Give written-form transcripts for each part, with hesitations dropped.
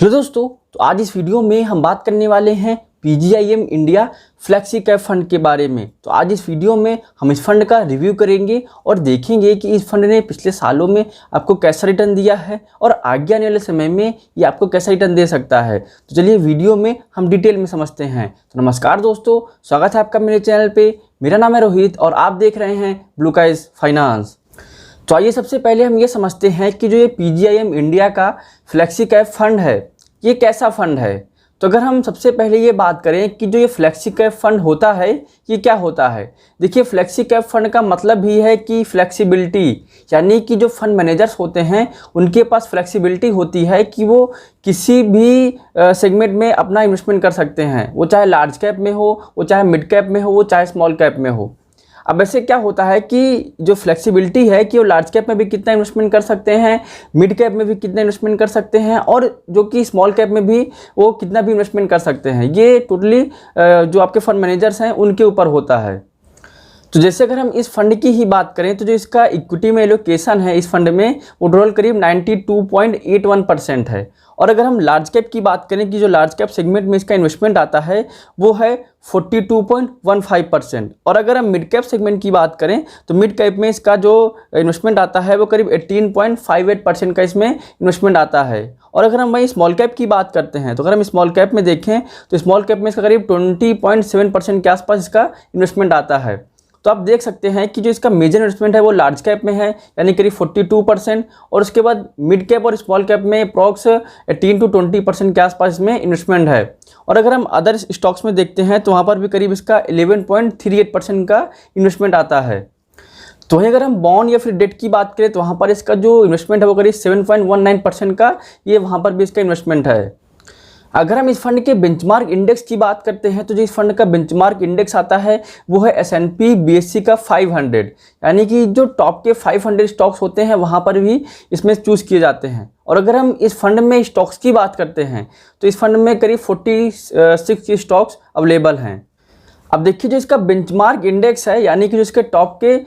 Hello दोस्तों, तो आज इस वीडियो में हम बात करने वाले हैं PGIM India flexi cap fund के बारे में। तो आज इस वीडियो में हम इस फंड का रिव्यू करेंगे और देखेंगे कि इस फंड ने पिछले सालों में आपको कैसा रिटर्न दिया है और आगे आने वाले समय में ये आपको कैसा रिटर्न दे सकता है। तो चलिए वीडियो में हम डिटेल में समझते हैं। तो नमस्कार दोस्तों, स्वागत है आपका मेरे चैनल पर। मेरा नाम है रोहित और आप देख रहे हैं ब्लू काइज फाइनेंस। तो आइए सबसे पहले हम ये समझते हैं कि जो ये PGIM इंडिया का फ्लेक्सी कैप फंड है ये कैसा फंड है। तो अगर हम सबसे पहले ये बात करें कि जो ये फ्लेक्सी कैप फंड होता है ये क्या होता है। देखिए, फ्लेक्सी कैप फंड का मतलब भी है कि फ्लेक्सिबिलिटी, यानी कि जो फंड मैनेजर्स होते हैं उनके पास फ्लेक्सिबिलिटी होती है कि वो किसी भी सेगमेंट में अपना इन्वेस्टमेंट कर सकते हैं, वो चाहे लार्ज कैप में हो, वो चाहे मिड कैप में हो, वो चाहे स्मॉल कैप में हो। अब ऐसे क्या होता है कि जो फ्लेक्सिबिलिटी है कि वो लार्ज कैप में भी कितना इन्वेस्टमेंट कर सकते हैं, मिड कैप में भी कितना इन्वेस्टमेंट कर सकते हैं और जो कि स्मॉल कैप में भी वो कितना भी इन्वेस्टमेंट कर सकते हैं। ये टोटली जो आपके फंड मैनेजर्स हैं उनके ऊपर होता है। तो जैसे अगर हम इस फंड की ही बात करें तो जो इसका इक्विटी में एलोकेशन है इस फंड में वो ओवरऑल करीब 92.81% है। और अगर हम लार्ज कैप की बात करें कि जो लार्ज कैप सेगमेंट में इसका इन्वेस्टमेंट आता है वो है 42.15%। और अगर हम मिड कैप सेगमेंट की बात करें तो मिड कैप में इसका जो इन्वेस्टमेंट आता है वो करीब 18.58% का इसमें इन्वेस्टमेंट आता है। और अगर हम वही स्मॉल कैप की बात करते हैं तो अगर हम स्मॉल कैप में देखें तो स्मॉल कैप में इसका करीब 20.7% के आसपास इसका इन्वेस्टमेंट आता है। तो आप देख सकते हैं कि जो इसका मेजर इन्वेस्टमेंट है वो लार्ज कैप में है यानी करीब 42%, और उसके बाद मिड कैप और स्मॉल कैप में अप्रॉक्स 18 to 20% के आसपास इसमें इन्वेस्टमेंट है। और अगर हम अदर स्टॉक्स में देखते हैं तो वहाँ पर भी करीब इसका 11.38% का इन्वेस्टमेंट आता है। तो वहीं अगर हम बॉन्ड या फिर डेट की बात करें तो वहाँ पर इसका जो इन्वेस्टमेंट है वो करीब 7.19% का ये वहाँ पर भी इसका इन्वेस्टमेंट है। अगर हम इस फंड के बेंचमार्क इंडेक्स की बात करते हैं तो जो इस फंड का बेंचमार्क इंडेक्स आता है वो है S&P BSE का 500, यानी कि जो टॉप के 500 स्टॉक्स होते हैं वहाँ पर भी इसमें चूज़ किए जाते हैं। और अगर हम इस फंड में स्टॉक्स की बात करते हैं तो इस फंड में करीब 46 स्टॉक्स अवेलेबल हैं। अब देखिए, जो इसका बेंचमार्क इंडेक्स है यानी कि जो इसके टॉप के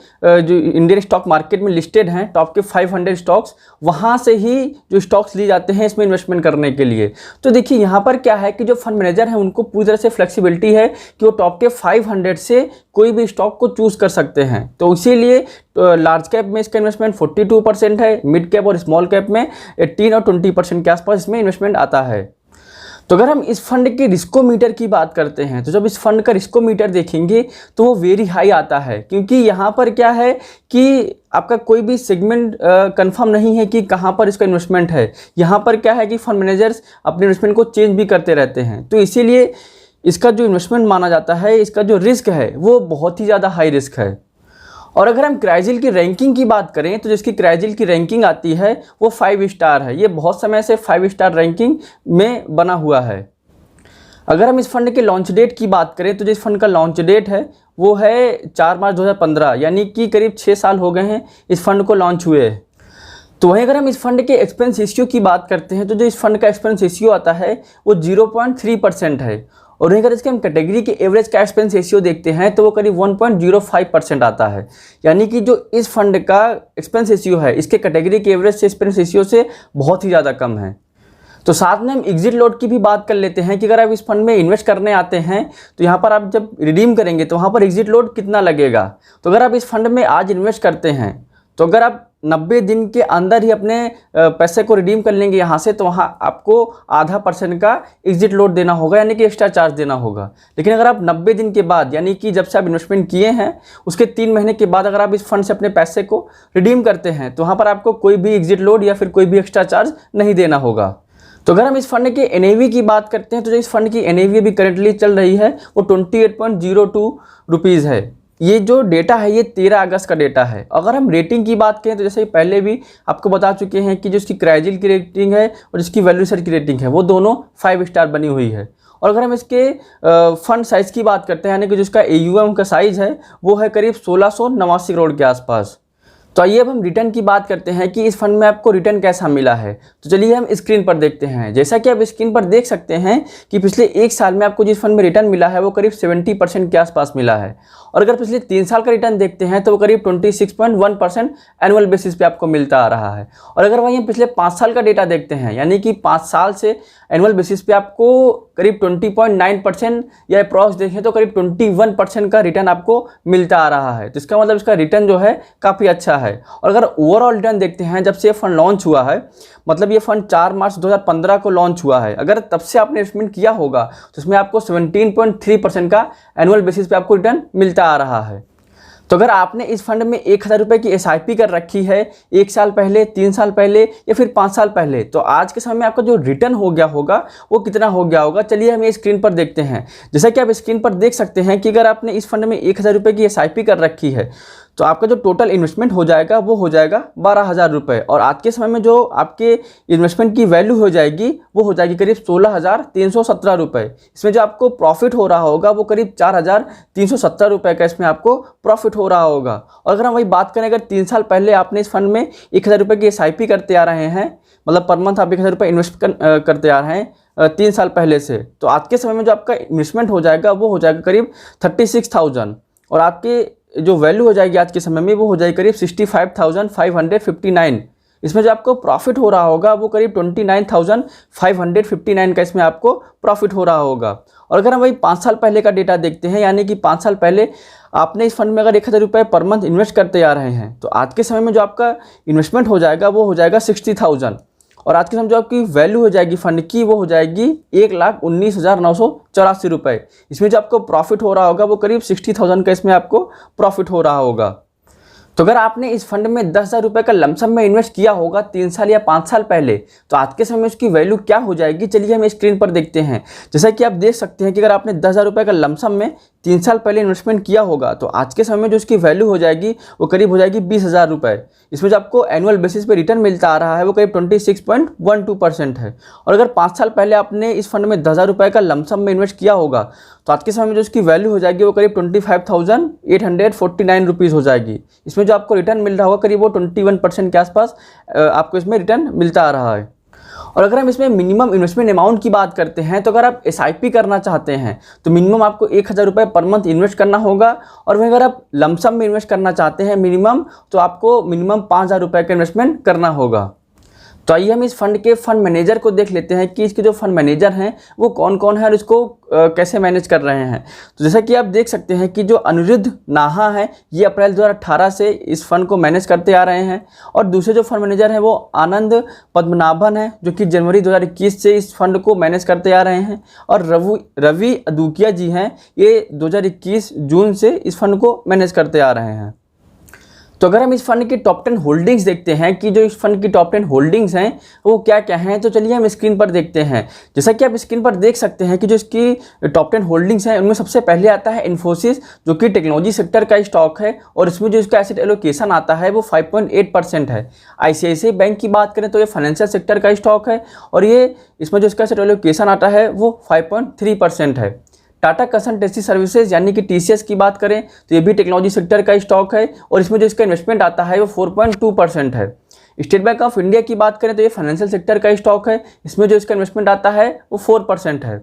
जो इंडियन स्टॉक मार्केट में लिस्टेड हैं टॉप के 500 स्टॉक्स, वहाँ से ही जो स्टॉक्स लिए जाते हैं इसमें इन्वेस्टमेंट करने के लिए। तो देखिए यहाँ पर क्या है कि जो फंड मैनेजर हैं उनको पूरी तरह से फ्लेक्सिबिलिटी है कि वो टॉप के 500 से कोई भी स्टॉक को चूज़ कर सकते हैं। तो इसीलिए लार्ज कैप में इसका इन्वेस्टमेंट 42% है, मिड कैप और स्मॉल कैप में 18 और 20% के आसपास इसमें इन्वेस्टमेंट आता है। तो अगर हम इस फंड के रिस्कोमीटर की बात करते हैं तो जब इस फंड का रिस्कोमीटर देखेंगे तो वो वेरी हाई आता है, क्योंकि यहाँ पर क्या है कि आपका कोई भी सेगमेंट कंफर्म नहीं है कि कहाँ पर इसका इन्वेस्टमेंट है। यहाँ पर क्या है कि फंड मैनेजर्स अपने इन्वेस्टमेंट को चेंज भी करते रहते हैं। तो इसीलिए इसका जो इन्वेस्टमेंट माना जाता है, इसका जो रिस्क है वो बहुत ही ज़्यादा हाई रिस्क है। और अगर हम क्राइजिल की रैंकिंग की बात करें तो जिसकी क्राइजिल की रैंकिंग आती है वो 5 स्टार है। ये बहुत समय से 5 स्टार रैंकिंग में बना हुआ है। अगर हम इस फंड के लॉन्च डेट की बात करें तो जिस फंड का लॉन्च डेट है वो है 4 मार्च 2015, यानी कि करीब 6 साल हो गए हैं इस फंड को लॉन्च हुए। तो वहीं अगर हम इस फंड के एक्सपेंस रेशियो की बात करते हैं तो जो इस फंड का एक्सपेंस रेशियो आता है वो 0.3% है। और वहीं अगर इसके हम कैटेगरी के एवरेज का एक्सपेंस रेशियो देखते हैं तो वो करीब 1.05% आता है, यानी कि जो इस फंड का एक्सपेंस रेशियो है इसके कैटेगरी के एवरेज से एक्सपेंस रेशियो से बहुत ही ज़्यादा कम है। तो साथ में हम एग्जिट लॉट की भी बात कर लेते हैं कि अगर आप इस फंड में इन्वेस्ट करने आते हैं तो यहाँ पर आप जब रिडीम करेंगे तो वहाँ पर एग्जिट लॉट कितना लगेगा। तो अगर आप इस फंड में आज इन्वेस्ट करते हैं तो अगर आप 90 दिन के अंदर ही अपने पैसे को रिडीम कर लेंगे यहाँ से तो वहाँ आपको % का एग्जिट लॉट देना होगा, यानी कि एक्स्ट्रा चार्ज देना होगा। लेकिन अगर आप 90 दिन के बाद यानी कि जब से आप इन्वेस्टमेंट किए हैं उसके 3 महीने के बाद अगर आप इस फंड से अपने पैसे को रिडीम करते हैं तो वहाँ पर आपको कोई भी एग्जिट लॉट या फिर कोई भी एक्स्ट्रा चार्ज नहीं देना होगा। तो अगर हम इस फंड के NAV की बात करते हैं तो जो इस फंड की NAV अभी करंटली चल रही है वो 28.02 रुपीज़ है। ये जो डेटा है ये 13 अगस्त का डेटा है। अगर हम रेटिंग की बात करें तो जैसे पहले भी आपको बता चुके हैं कि जो इसकी क्राइजिल की रेटिंग है और इसकी वैल्यूएशन की रेटिंग है वो दोनों 5 स्टार बनी हुई है। और अगर हम इसके फंड साइज़ की बात करते हैं यानी कि जो इसका AUM का साइज़ है वो है करीब 1689 करोड़ के आसपास। तो आइए अब हम रिटर्न की बात करते हैं कि इस फंड में आपको रिटर्न कैसा मिला है। तो चलिए हम स्क्रीन पर देखते हैं। जैसा कि आप स्क्रीन पर देख सकते हैं कि पिछले 1 साल में आपको जिस फंड में रिटर्न मिला है वो करीब 70% के आसपास मिला है। और अगर पिछले 3 साल का रिटर्न देखते हैं तो वो करीब 26.1% एनुअल बेसिस पे आपको मिलता आ रहा है। और अगर वहीं पिछले 5 साल का डेटा देखते हैं, यानी कि 5 साल से एनुअल बेसिस पे आपको करीब 20.9% या अप्रॉक्स देखें तो करीब 21% का रिटर्न आपको मिलता आ रहा है। तो इसका मतलब इसका रिटर्न जो है काफ़ी अच्छा है। और अगर ओवरऑल रिटर्न देखते हैं, जब से ये फंड लॉन्च हुआ है, मतलब ये फंड 4 मार्च 2015 को लॉन्च हुआ है, अगर तब से आपने इन्वेस्टमेंट किया होगा तो इसमें आपको 17.3% का एनुअल बेसिस पे आपको रिटर्न मिलता आ रहा है। तो अगर आपने इस फंड में 1000 रुपये की SIP कर रखी है 1 साल पहले, 3 साल पहले या फिर 5 साल पहले, तो आज के समय में आपका जो रिटर्न हो गया होगा वो कितना हो गया होगा, चलिए हम ये स्क्रीन पर देखते हैं। जैसा कि आप स्क्रीन पर देख सकते हैं कि अगर आपने इस फंड में 1000 रुपये की SIP कर रखी है तो आपका जो टोटल इन्वेस्टमेंट हो जाएगा वो हो जाएगा 12,000 रुपये। और आज के समय में जो आपके इन्वेस्टमेंट की वैल्यू हो जाएगी वो हो जाएगी करीब 16,317 रुपये। इसमें जो आपको प्रॉफिट हो रहा होगा वो करीब 4,370 रुपये का इसमें आपको प्रॉफिट हो रहा होगा। और अगर हम वही बात करें, अगर 3 साल पहले आपने इस फंड में 1000 रुपये की SIP करते आ रहे हैं, मतलब पर मंथ आप 1000 रुपये इन्वेस्ट करते आ रहे हैं 3 साल पहले से, तो आज के समय में जो आपका इन्वेस्टमेंट हो जाएगा वो हो जाएगा करीब 36,000। और आपके जो वैल्यू हो जाएगी आज के समय में वो हो जाएगी करीब 65,559। इसमें जो आपको प्रॉफिट हो रहा होगा वो करीब 29,559 का इसमें आपको प्रॉफिट हो रहा होगा। और अगर हम वही 5 साल पहले का डेटा देखते हैं, यानी कि 5 साल पहले आपने इस फंड में अगर 1000 रुपये पर मंथ इन्वेस्ट करते आ रहे हैं तो आज के समय में जो आपका इन्वेस्टमेंट हो जाएगा वो हो जाएगा 60,000। और आज के समय जो आपकी वैल्यू हो जाएगी फंड की वो हो जाएगी 1,19,984 रुपये। इसमें जो आपको प्रॉफिट हो रहा होगा वो करीब 60,000 का इसमें आपको प्रॉफिट हो रहा होगा। तो अगर आपने इस फंड में 10,000 रुपये का लमसम में इन्वेस्ट किया होगा 3 साल या 5 साल पहले, तो आज के समय में उसकी वैल्यू क्या हो जाएगी, चलिए हम स्क्रीन पर देखते हैं। जैसा कि आप देख सकते हैं कि अगर आपने 10,000 रुपये का लमसम में 3 साल पहले इन्वेस्टमेंट किया होगा तो आज के समय में जो उसकी वैल्यू हो जाएगी वो करीब हो जाएगी 20,000 रुपये। इसमें जो आपको एनुअल बेसिस पे रिटर्न मिलता आ रहा है वो करीब 26.12% है। और अगर 5 साल पहले आपने इस फंड में 10,000 रुपये का लमसम में इन्वेस्ट किया होगा तो आज के समय में जो उसकी वैल्यू हो जाएगी वो करीब 25,849 रुपीज़ हो जाएगी। इसमें जो आपको रिटर्न मिल रहा होगा करीब वो 21% के आसपास आपको इसमें रिटर्न मिलता आ रहा है। और अगर हम इसमें मिनिमम इन्वेस्टमेंट अमाउंट की बात करते हैं तो अगर आप SIP करना चाहते हैं तो मिनिमम आपको 1000 रुपये पर मंथ इन्वेस्ट करना होगा। और वहीं अगर आप लमसम में इन्वेस्ट करना चाहते हैं मिनिमम, तो आपको मिनिमम 5,000 रुपये का इन्वेस्टमेंट करना होगा। तो आइए हम इस फंड के फंड मैनेजर को देख लेते हैं कि इसके जो फंड मैनेजर हैं वो कौन कौन है और इसको कैसे मैनेज कर रहे हैं। तो जैसा कि आप देख सकते हैं कि जो अनिरुद्ध नाहा हैं ये अप्रैल 2018 से इस फंड को मैनेज करते आ रहे हैं। और दूसरे जो फंड मैनेजर हैं वो आनंद पद्मनाभन हैं जो कि जनवरी 2021 से इस फंड को मैनेज करते आ रहे हैं। और रवि अदुकिया जी हैं, ये 2021 जून से इस फंड को मैनेज करते आ रहे हैं। तो अगर हम इस फंड की टॉप 10 होल्डिंग्स देखते हैं कि जो इस फंड की टॉप 10 होल्डिंग्स हैं वो क्या क्या हैं, तो चलिए हम स्क्रीन पर देखते हैं। जैसा कि आप स्क्रीन पर देख सकते हैं कि जो इसकी टॉप 10 होल्डिंग्स हैं उनमें सबसे पहले आता है इन्फोसिस जो कि टेक्नोलॉजी सेक्टर का स्टॉक है और इसमें जो इसका एसेट एलोकेशन आता है वो 5.8% है। ICICI बैंक की बात करें तो ये फाइनेंशियल सेक्टर का स्टॉक है और ये इसमें जो इसका एसेट एलोकेशन आता है वो 5.3% है। टाटा कंसल्टेंसी सर्विसेज यानी कि TCS की बात करें तो ये भी टेक्नोलॉजी सेक्टर का स्टॉक है और इसमें जो इसका इन्वेस्टमेंट आता है वो 4.2% है। स्टेट बैंक ऑफ इंडिया की बात करें तो ये फाइनेंशियल सेक्टर का स्टॉक है, इसमें जो इसका इन्वेस्टमेंट आता है वो 4% है।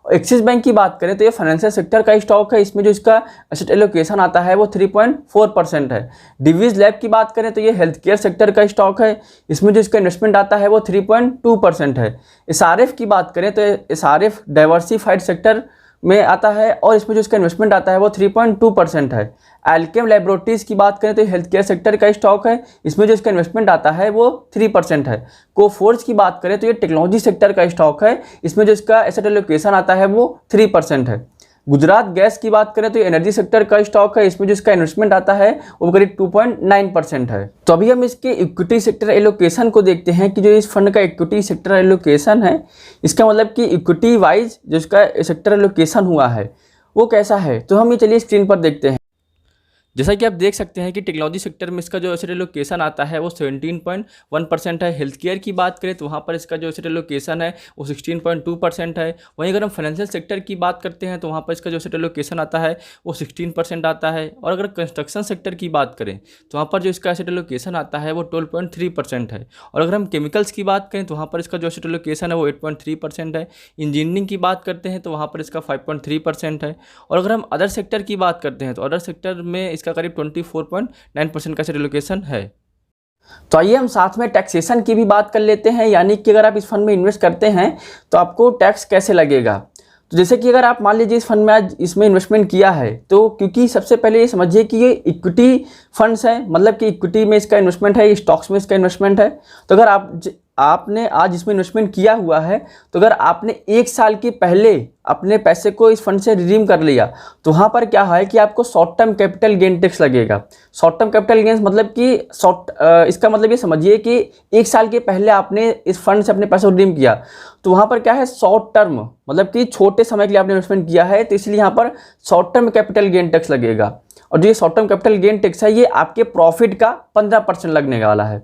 और एक्सिस बैंक की बात करें तो ये फाइनेंशियल सेक्टर का स्टॉक है, इसमें जो इसका एसेट एलोकेशन आता है वो 3.4% है। डिवीज लैब की बात करें तो ये हेल्थ केयर सेक्टर का स्टॉक है, इसमें जो इसका इन्वेस्टमेंट आता है वो 3.2% है। SRF की बात करें तो SRF डाइवर्सिफाइड सेक्टर में आता है और इसमें जो इसका इन्वेस्टमेंट आता है वो 3.2% है। एल्केम लैबोरेटरीज की बात करें तो हेल्थ केयर सेक्टर का स्टॉक है, इसमें जो इसका इन्वेस्टमेंट आता है वो 3% है। कोफोर्ज की बात करें तो ये टेक्नोलॉजी सेक्टर का स्टॉक है, इसमें जो इसका एसेट एलोकेशन आता है वो 3% है। गुजरात गैस की बात करें तो ये एनर्जी सेक्टर का स्टॉक है, इसमें जो इसका इन्वेस्टमेंट आता है वो करीब 2.9% है। तो अभी हम इसके इक्विटी सेक्टर एलोकेशन को देखते हैं कि जो इस फंड का इक्विटी सेक्टर एलोकेशन है, इसका मतलब कि इक्विटी वाइज जो इसका सेक्टर एलोकेशन हुआ है वो कैसा है, तो हम ये चलिए स्क्रीन पर देखते हैं। जैसा कि आप देख सकते हैं कि टेक्नोलॉजी सेक्टर में इसका जो एसेट एलोकेशन आता है वो 17.1% है। हेल्थ केयर की बात करें तो वहाँ पर इसका जो एसेट एलोकेशन है वो 16.2% है। वहीं अगर हम फाइनेंशियल सेक्टर की बात करते हैं तो वहाँ पर इसका जो एसेट एलोकेशन आता है वो 16% आता है। और अगर कंस्ट्रक्शन सेक्टर की बात करें तो वहाँ पर जो इसका एसेट एलोकेशन आता है वो 12.3% है। और अगर हम केमिकल्स की बात करें तो वहाँ पर इसका जो एसेट एलोकेशन है वो 8.3% है। इंजीनियरिंग की बात करते हैं तो वहाँ पर इसका 5.3% है। और अगर हम अदर सेक्टर की बात करते हैं तो अदर सेक्टर में इसका करीब 24.9% का एसेट एलोकेशन है। तो आइए हम साथ में टैक्सेशन की भी बात कर लेते हैं, यानी कि अगर आप इस फंड में इन्वेस्ट करते हैं तो आपको टैक्स कैसे लगेगा। तो जैसे कि अगर आप मान लीजिए इस फंड में आज इसमें इन्वेस्टमेंट किया है, तो क्योंकि सबसे पहले ये समझिए कि ये इक्विटी फंड्स हैं, मतलब कि इक्विटी में इसका इन्वेस्टमेंट है, स्टॉक्स में इसका इन्वेस्टमेंट है। तो अगर आपने आज इसमें इन्वेस्टमेंट किया हुआ है, तो अगर आपने 1 साल के पहले अपने पैसे को इस फंड से रिडीम कर लिया तो वहाँ पर क्या है कि आपको short term capital gain tax लगेगा। शॉर्ट टर्म कैपिटल गेन्स मतलब कि इसका मतलब ये समझिए कि 1 साल के पहले आपने इस फंड से अपने पैसे को रिडीम किया, तो वहाँ पर क्या है, शॉर्ट टर्म मतलब कि छोटे समय के लिए आपने इन्वेस्टमेंट किया है, तो इसलिए यहाँ पर short term capital gain tax लगेगा। और जो ये short term capital gain tax है ये आपके प्रॉफिट का 15% लगने वाला है।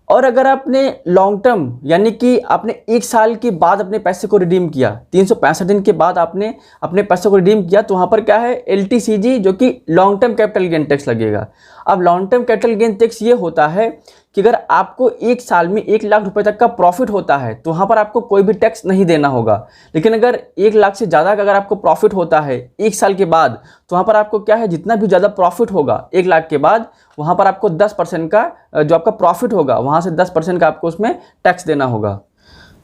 और अगर आपने लॉन्ग टर्म यानी कि आपने 1 साल के बाद अपने पैसे को रिडीम किया, 365 दिन के बाद आपने अपने पैसे को रिडीम किया, तो वहाँ पर क्या है, LTCG जो कि long term capital gain tax लगेगा। अब long term capital gain tax ये होता है कि अगर आपको 1 साल में 1 लाख रुपए तक का प्रॉफिट होता है तो वहाँ पर आपको कोई भी टैक्स नहीं देना होगा। लेकिन अगर 1 लाख से ज़्यादा का अगर आपको प्रॉफिट होता है 1 साल के बाद, तो वहाँ पर आपको क्या है, जितना भी ज़्यादा प्रॉफिट होगा 1 लाख के बाद, वहाँ पर आपको 10% का जो आपका प्रॉफिट होगा वहाँ से 10% का आपको उसमें टैक्स देना होगा।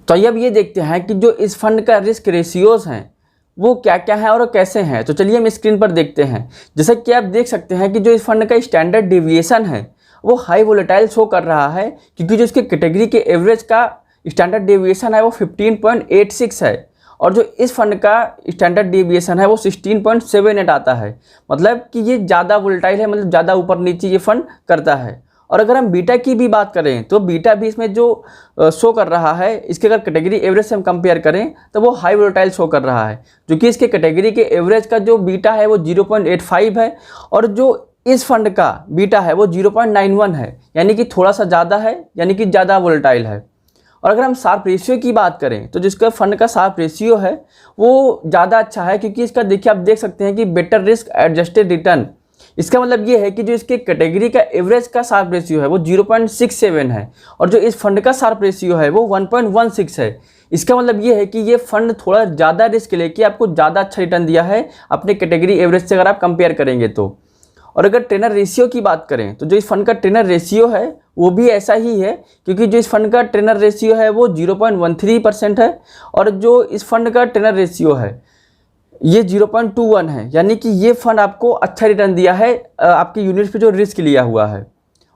तो अब ये देखते हैं कि जो इस फंड का रिस्क रेशियोज़ हैं वो क्या क्या है और कैसे हैं। तो चलिए हम स्क्रीन पर देखते हैं। जैसा कि आप देख सकते हैं कि जो इस फंड का स्टैंडर्ड डेविएशन है वो हाई वोलेटाइल शो कर रहा है, क्योंकि जो इसके कैटेगरी के एवरेज का स्टैंडर्ड डेविएशन है वो 15.86 है, और जो इस फंड का स्टैंडर्ड डेविएशन है वो 16.78 आता है। मतलब कि ये ज़्यादा वोलेटाइल है, मतलब ज़्यादा ऊपर नीचे ये फंड करता है। और अगर हम बीटा की भी बात करें तो बीटा भी इसमें जो शो कर रहा है, इसके अगर कैटेगरी एवरेज से हम कंपेयर करें तो वो हाई वोलेटाइल शो कर रहा है, जो कि इसके कैटेगरी के एवरेज का जो बीटा है वो 0.85 है, और जो इस फंड का बीटा है वो 0.91 है, यानी कि थोड़ा सा ज़्यादा है, यानी कि ज़्यादा वोलेटाइल है। और अगर हम शार्प रेशियो की बात करें तो जिसका फंड का शार्प रेशियो है वो ज़्यादा अच्छा है, क्योंकि इसका देखिए आप देख सकते हैं कि बेटर रिस्क एडजस्टेड रिटर्न। इसका मतलब ये है कि जो इसके कैटेगरी का एवरेज का शार्प रेशियो है वो 0.67 है, और जो इस फंड का शार्प रेशियो है वो 1.16 है। इसका मतलब ये है कि ये फंड थोड़ा ज़्यादा रिस्क लेके आपको ज़्यादा अच्छा रिटर्न दिया है अपने कैटेगरी एवरेज से अगर आप कंपेयर करेंगे तो। और अगर ट्रेनर रेशियो की बात करें तो जो इस फंड का ट्रेनर रेशियो है वो भी ऐसा ही है, क्योंकि जो इस फंड का ट्रेनर रेशियो है वो 0.13% है, और जो इस फंड का ट्रेनर रेशियो है ये 0.21 है, यानी कि ये फंड आपको अच्छा रिटर्न दिया है आपके यूनिट्स पे जो रिस्क लिया हुआ है।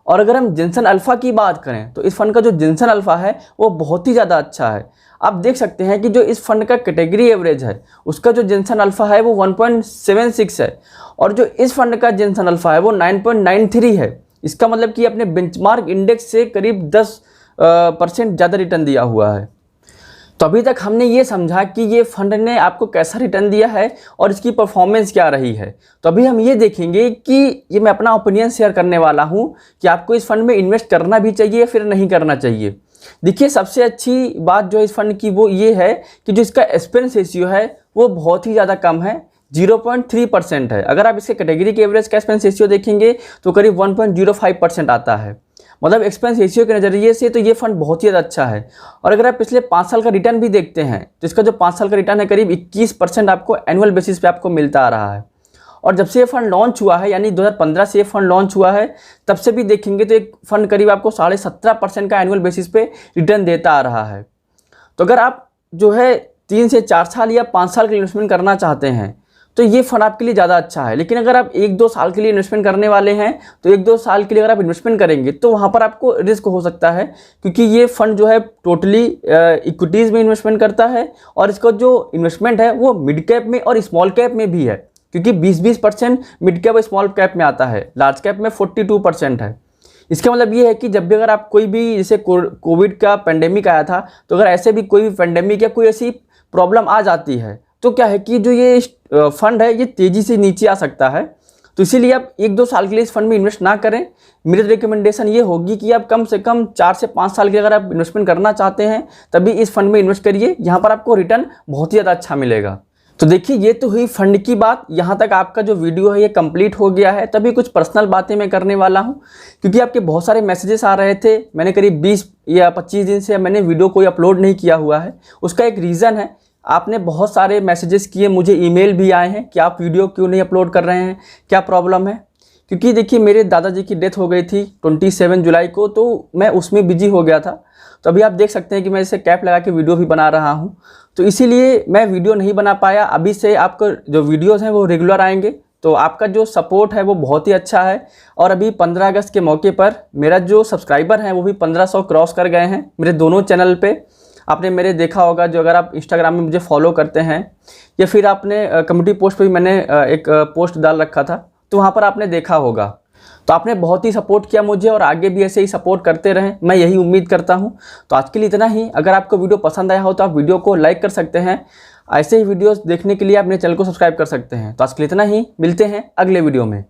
और अगर हम जेनसन अल्फ़ा की बात करें तो इस फंड का जो जेनसन अल्फ़ा है वो बहुत ही ज़्यादा अच्छा है। आप देख सकते हैं कि जो इस फंड का कैटेगरी एवरेज है उसका जो जेनसन अल्फ़ा है वो 1.76 है, और जो इस फंड का जेनसन अल्फ़ा है वो 9.93 है। इसका मतलब कि अपने बेंचमार्क इंडेक्स से करीब 10% ज़्यादा रिटर्न दिया हुआ है। तो अभी तक हमने ये समझा कि ये फंड ने आपको कैसा रिटर्न दिया है और इसकी परफॉर्मेंस क्या रही है। तो अभी हम ये देखेंगे कि ये मैं अपना ओपिनियन शेयर करने वाला हूँ कि आपको इस फंड में इन्वेस्ट करना भी चाहिए या फिर नहीं करना चाहिए। देखिए, सबसे अच्छी बात जो इस फंड की वो ये है कि जो इसका एक्सपेंस रेशियो है वो बहुत ही ज़्यादा कम है, 0.3% है। अगर आप इसके कैटेगरी के एवरेज का एक्सपेंस रेशियो देखेंगे तो करीब 1.05% आता है। मतलब एक्सपेंस रेशियो के नज़रिए से तो ये फंड बहुत ही ज़्यादा अच्छा है। और अगर आप पिछले 5 साल का रिटर्न भी देखते हैं तो इसका जो 5 साल का रिटर्न है करीब 21% आपको एनुअल बेसिस पे आपको मिलता आ रहा है। और जब से ये फंड लॉन्च हुआ है, यानी 2015 से ये फंड लॉन्च हुआ है, तब से भी देखेंगे तो एक फंड करीब आपको 17.5% का एनुअल बेसिस पे रिटर्न देता आ रहा है। तो अगर आप जो है 3 से 4 साल या 5 साल का इन्वेस्टमेंट करना चाहते हैं तो ये फंड आपके लिए ज़्यादा अच्छा है। लेकिन अगर आप 1-2 साल के लिए इन्वेस्टमेंट करने वाले हैं तो 1-2 साल के लिए अगर आप इन्वेस्टमेंट करेंगे तो वहाँ पर आपको रिस्क हो सकता है, क्योंकि ये फंड जो है टोटली इक्विटीज़ में इन्वेस्टमेंट करता है, और इसका जो इन्वेस्टमेंट है वो मिड कैप में और स्मॉल कैप में भी है, क्योंकि 20% मिड कैप और स्मॉल कैप में आता है, लार्ज कैप में 42% है। इसका मतलब ये है कि जब भी अगर आप कोई भी, जैसे कोविड का पेंडेमिक आया था, तो अगर ऐसे भी कोई भी पेंडेमिक या कोई ऐसी प्रॉब्लम आ जाती है तो क्या है कि जो ये फंड है ये तेज़ी से नीचे आ सकता है। तो इसीलिए आप 1-2 साल के लिए इस फंड में इन्वेस्ट ना करें। मेरी रिकमेंडेशन ये होगी कि आप कम से कम 4 से 5 साल के अगर आप इन्वेस्टमेंट करना चाहते हैं तभी इस फंड में इन्वेस्ट करिए, यहाँ पर आपको रिटर्न बहुत ही ज़्यादा अच्छा मिलेगा। तो देखिए ये तो हुई फंड की बात। यहाँ तक आपका जो वीडियो है ये कंप्लीट हो गया है। तभी कुछ पर्सनल बातें मैं करने वाला हूँ, क्योंकि आपके बहुत सारे मैसेजेस आ रहे थे। मैंने करीब 20 या 25 दिन से मैंने वीडियो कोई अपलोड नहीं किया हुआ है। उसका एक रीज़न है, आपने बहुत सारे मैसेजेस किए, मुझे ईमेल भी आए हैं कि आप वीडियो क्यों नहीं अपलोड कर रहे हैं, क्या प्रॉब्लम है। क्योंकि देखिए मेरे दादाजी की डेथ हो गई थी 27 जुलाई को, तो मैं उसमें बिजी हो गया था। तो अभी आप देख सकते हैं कि मैं इसे कैप लगा के वीडियो भी बना रहा हूँ, तो इसीलिए मैं वीडियो नहीं बना पाया। अभी से आपको जो वीडियोस हैं वो रेगुलर आएंगे। तो आपका जो सपोर्ट है वो बहुत ही अच्छा है। और अभी 15 अगस्त के मौके पर मेरा जो सब्सक्राइबर हैं वो भी 1500 क्रॉस कर गए हैं मेरे दोनों चैनल पे। आपने मेरे देखा होगा, जो अगर आप इंस्टाग्राम में मुझे फॉलो करते हैं या फिर आपने कम्युनिटी पोस्ट पे भी मैंने एक पोस्ट डाल रखा था, तो वहाँ पर आपने देखा होगा। तो आपने बहुत ही सपोर्ट किया मुझे और आगे भी ऐसे ही सपोर्ट करते रहें, मैं यही उम्मीद करता हूँ। तो आज के लिए इतना ही। अगर आपको वीडियो पसंद आया हो तो आप वीडियो को लाइक कर सकते हैं। ऐसे ही वीडियोस देखने के लिए आप मेरे चैनल को सब्सक्राइब कर सकते हैं। तो आज के लिए इतना ही, मिलते हैं अगले वीडियो में।